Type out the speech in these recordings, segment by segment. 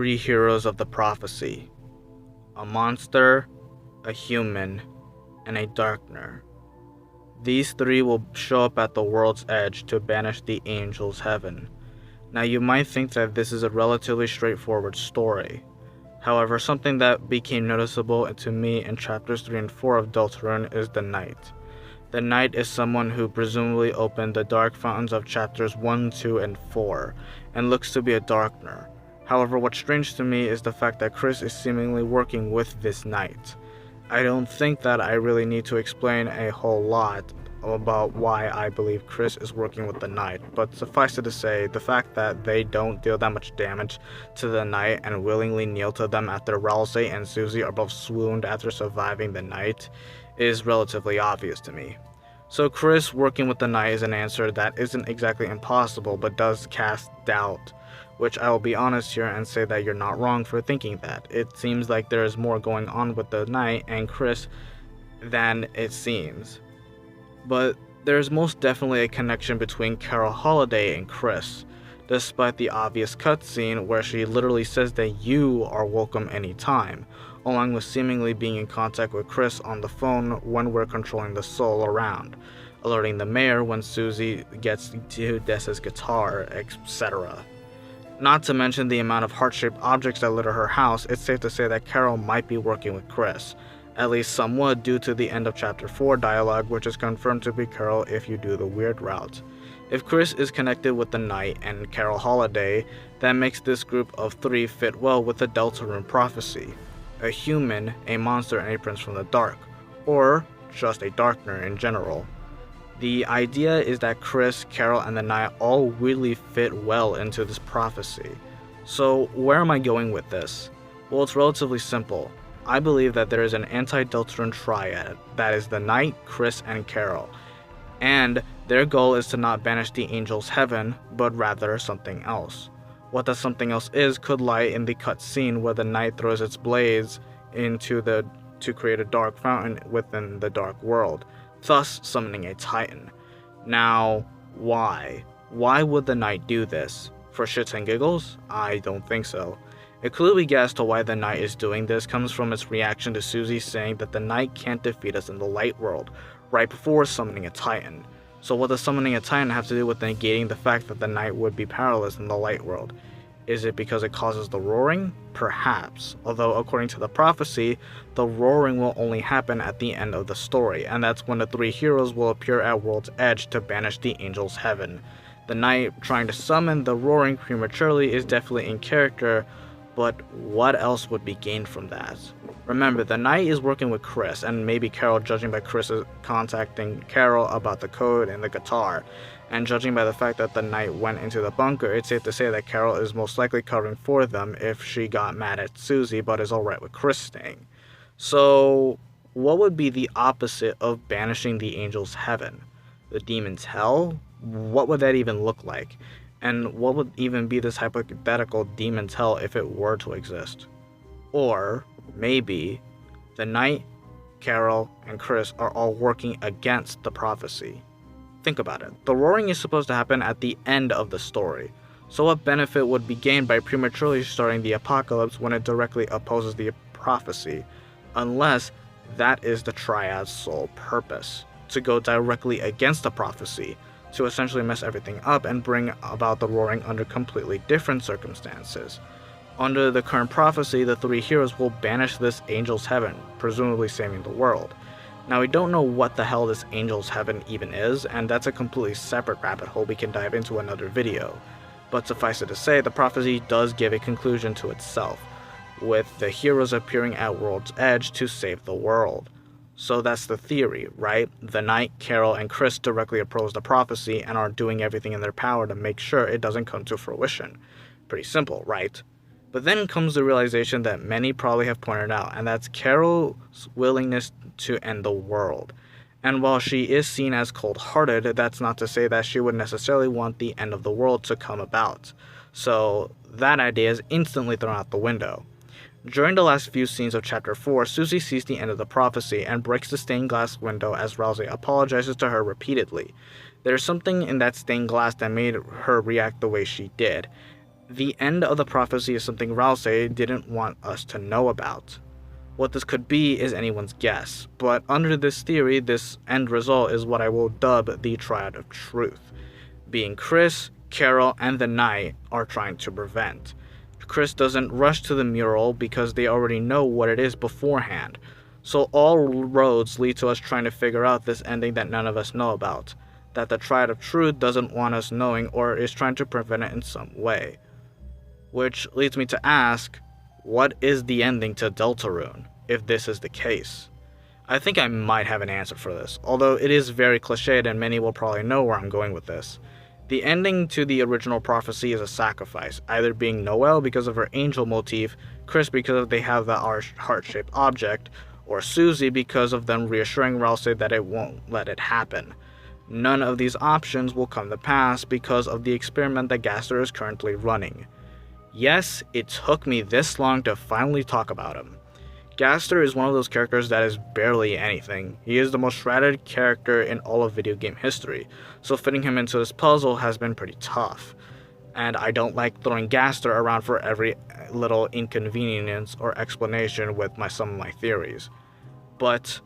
three heroes of the prophecy: a monster, a human, and a darkner. These three will show up at the world's edge to banish the angels' heaven. Now you might think that this is a relatively straightforward story. However, something that became noticeable to me in chapters 3 and 4 of Deltarune is the Knight. The Knight is someone who presumably opened the dark fountains of chapters 1, 2, and 4, and looks to be a darkner. However, what's strange to me is the fact that Chris is seemingly working with this Knight. I don't think that I really need to explain a whole lot about why I believe Chris is working with the Knight, but suffice it to say, the fact that they don't deal that much damage to the Knight and willingly kneel to them after Rousey and Susie are both swooned after surviving the Knight is relatively obvious to me. So Chris working with the Knight is an answer that isn't exactly impossible, but does cast doubt, which I will be honest here and say that you're not wrong for thinking that. It seems like there is more going on with the Knight and Chris than it seems. But there's most definitely a connection between Carol Holiday and Chris, despite the obvious cutscene where she literally says that you are welcome anytime, along with seemingly being in contact with Chris on the phone when we're controlling the soul around, alerting the mayor when Susie gets to Dessa's guitar, etc. Not to mention the amount of heart-shaped objects that litter her house, it's safe to say that Carol might be working with Chris, at least somewhat due to the end of chapter 4 dialogue, which is confirmed to be Carol if you do the weird route. If Chris is connected with the Knight and Carol Holiday, that makes this group of three fit well with the Deltarune prophecy: a human, a monster, and a prince from the dark, or just a darkner in general. The idea is that Chris, Carol, and the Knight all really fit well into this prophecy. So where am I going with this? Well, it's relatively simple. I believe that there is an anti-Deltarune triad, that is the Knight, Chris, and Carol, and their goal is to not banish the angels' heaven, but rather something else. What that something else is could lie in the cutscene where the Knight throws its blades to create a dark fountain within the dark world, thus summoning a Titan. Now, why? Why would the Knight do this? For shits and giggles? I don't think so. A clue we get as to why the Knight is doing this comes from its reaction to Susie saying that the Knight can't defeat us in the light world, right before summoning a Titan. So what does summoning a Titan have to do with negating the fact that the Knight would be powerless in the light world? Is it because it causes the roaring? Perhaps, although according to the prophecy, the roaring will only happen at the end of the story, and that's when the three heroes will appear at World's Edge to banish the angels' heaven. The Knight trying to summon the roaring prematurely is definitely in character, but what else would be gained from that? Remember, the Knight is working with Chris, and maybe Carol, judging by Chris contacting Carol about the code and the guitar. And judging by the fact that the Knight went into the bunker, it's safe to say that Carol is most likely covering for them if she got mad at Susie but is alright with Chris staying. So, what would be the opposite of banishing the angels' heaven? The demon's hell? What would that even look like? And what would even be this hypothetical demon's hell if it were to exist? Or, maybe, the Knight, Carol, and Chris are all working against the prophecy. Think about it. The roaring is supposed to happen at the end of the story. So what benefit would be gained by prematurely starting the apocalypse when it directly opposes the prophecy? Unless that is the Triad's sole purpose, to go directly against the prophecy, to essentially mess everything up and bring about the roaring under completely different circumstances. Under the current prophecy, the three heroes will banish this angel's heaven, presumably saving the world. Now, we don't know what the hell this angel's heaven even is, and that's a completely separate rabbit hole we can dive into another video. But suffice it to say, the prophecy does give a conclusion to itself, with the heroes appearing at World's Edge to save the world. So that's the theory, right? The Knight, Carol, and Chris directly oppose the prophecy and are doing everything in their power to make sure it doesn't come to fruition. Pretty simple, right? But then comes the realization that many probably have pointed out, and that's Carol's willingness to end the world. And while she is seen as cold-hearted, that's not to say that she would necessarily want the end of the world to come about. So that idea is instantly thrown out the window. During the last few scenes of Chapter 4, Susie sees the end of the prophecy and breaks the stained glass window as Rousey apologizes to her repeatedly. There's something in that stained glass that made her react the way she did. The end of the prophecy is something Rousey didn't want us to know about. What this could be is anyone's guess, but under this theory, this end result is what I will dub the Triad of Truth, being Chris, Carol, and the Knight are trying to prevent. Chris doesn't rush to the mural because they already know what it is beforehand, so all roads lead to us trying to figure out this ending that none of us know about, that the Triad of Truth doesn't want us knowing or is trying to prevent it in some way. Which leads me to ask, what is the ending to Deltarune, if this is the case? I think I might have an answer for this, although it is very cliched and many will probably know where I'm going with this. The ending to the original prophecy is a sacrifice, either being Noelle because of her angel motif, Chris because they have the heart-shaped object, or Susie because of them reassuring Rousey that it won't let it happen. None of these options will come to pass because of the experiment that Gaster is currently running. Yes, it took me this long to finally talk about him. Gaster is one of those characters that is barely anything. He is the most shredded character in all of video game history, so fitting him into this puzzle has been pretty tough. And I don't like throwing Gaster around for every little inconvenience or explanation with some of my theories. But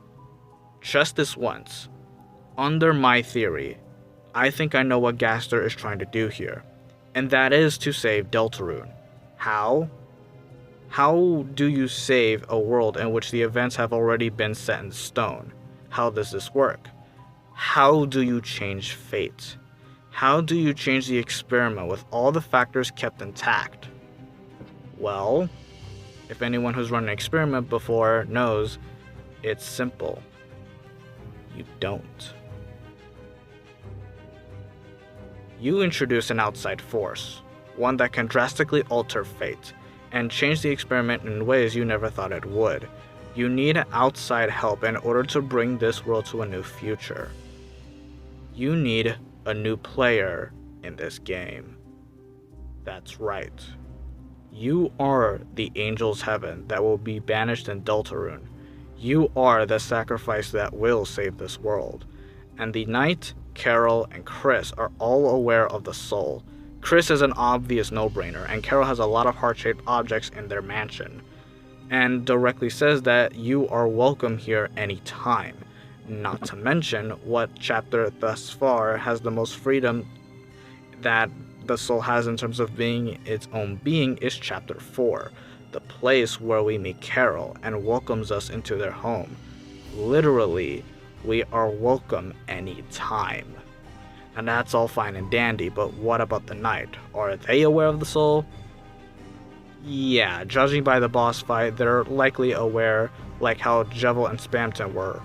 just this once, under my theory, I think I know what Gaster is trying to do here, and that is to save Deltarune. How? How do you save a world in which the events have already been set in stone? How does this work? How do you change fate? How do you change the experiment with all the factors kept intact? Well, if anyone who's run an experiment before knows, it's simple. You don't. You introduce an outside force, one that can drastically alter fate, and change the experiment in ways you never thought it would. You need outside help in order to bring this world to a new future. You need a new player in this game. That's right. You are the angel's heaven that will be banished in Deltarune. You are the sacrifice that will save this world. And the Knight, Carol, and Chris are all aware of the soul. Chris is an obvious no-brainer, and Carol has a lot of heart-shaped objects in their mansion, and directly says that you are welcome here anytime. Not to mention, what chapter thus far has the most freedom that the soul has in terms of being its own being is chapter 4, the place where we meet Carol and welcomes us into their home. Literally, we are welcome anytime. And that's all fine and dandy, but what about the Knight? Are they aware of the soul? Yeah, judging by the boss fight, they're likely aware, like how Jevil and Spamton were.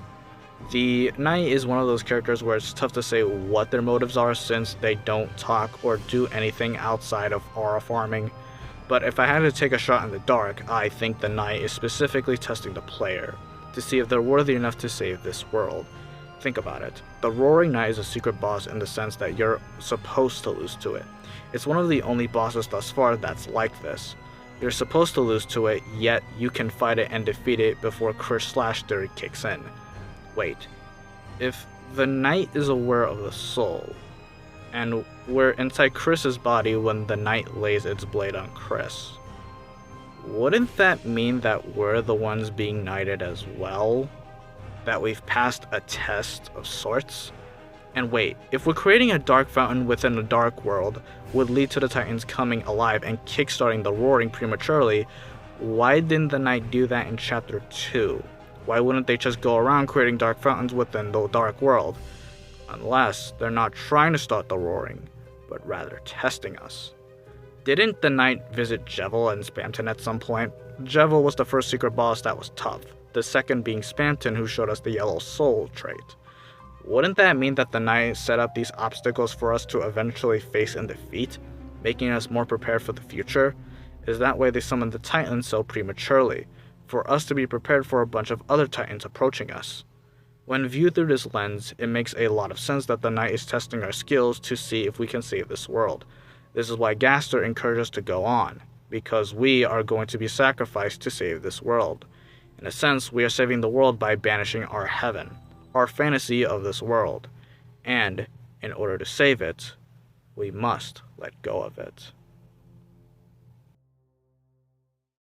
The Knight is one of those characters where it's tough to say what their motives are since they don't talk or do anything outside of aura farming. But if I had to take a shot in the dark, I think the Knight is specifically testing the player, to see if they're worthy enough to save this world. Think about it. The Roaring Knight is a secret boss in the sense that you're supposed to lose to it. It's one of the only bosses thus far that's like this. You're supposed to lose to it, yet you can fight it and defeat it before Curse Slash theory kicks in. Wait, if the Knight is aware of the soul, and we're inside Chris's body when the Knight lays its blade on Chris, wouldn't that mean that we're the ones being knighted as well? That we've passed a test of sorts? And wait, if we're creating a dark fountain within a dark world would lead to the Titans coming alive and kickstarting the Roaring prematurely, why didn't the Knight do that in chapter 2? Why wouldn't they just go around creating dark fountains within the dark world? Unless they're not trying to start the Roaring, but rather testing us. Didn't the Knight visit Jevil and Spamton at some point? Jevil was the first secret boss that was tough, the second being Spamton, who showed us the yellow soul trait. Wouldn't that mean that the Knight set up these obstacles for us to eventually face and defeat, making us more prepared for the future? Is that why they summoned the Titans so prematurely, for us to be prepared for a bunch of other Titans approaching us? When viewed through this lens, it makes a lot of sense that the Knight is testing our skills to see if we can save this world. This is why Gaster encouraged us to go on, because we are going to be sacrificed to save this world. In a sense, we are saving the world by banishing our heaven, our fantasy of this world. And, in order to save it, we must let go of it.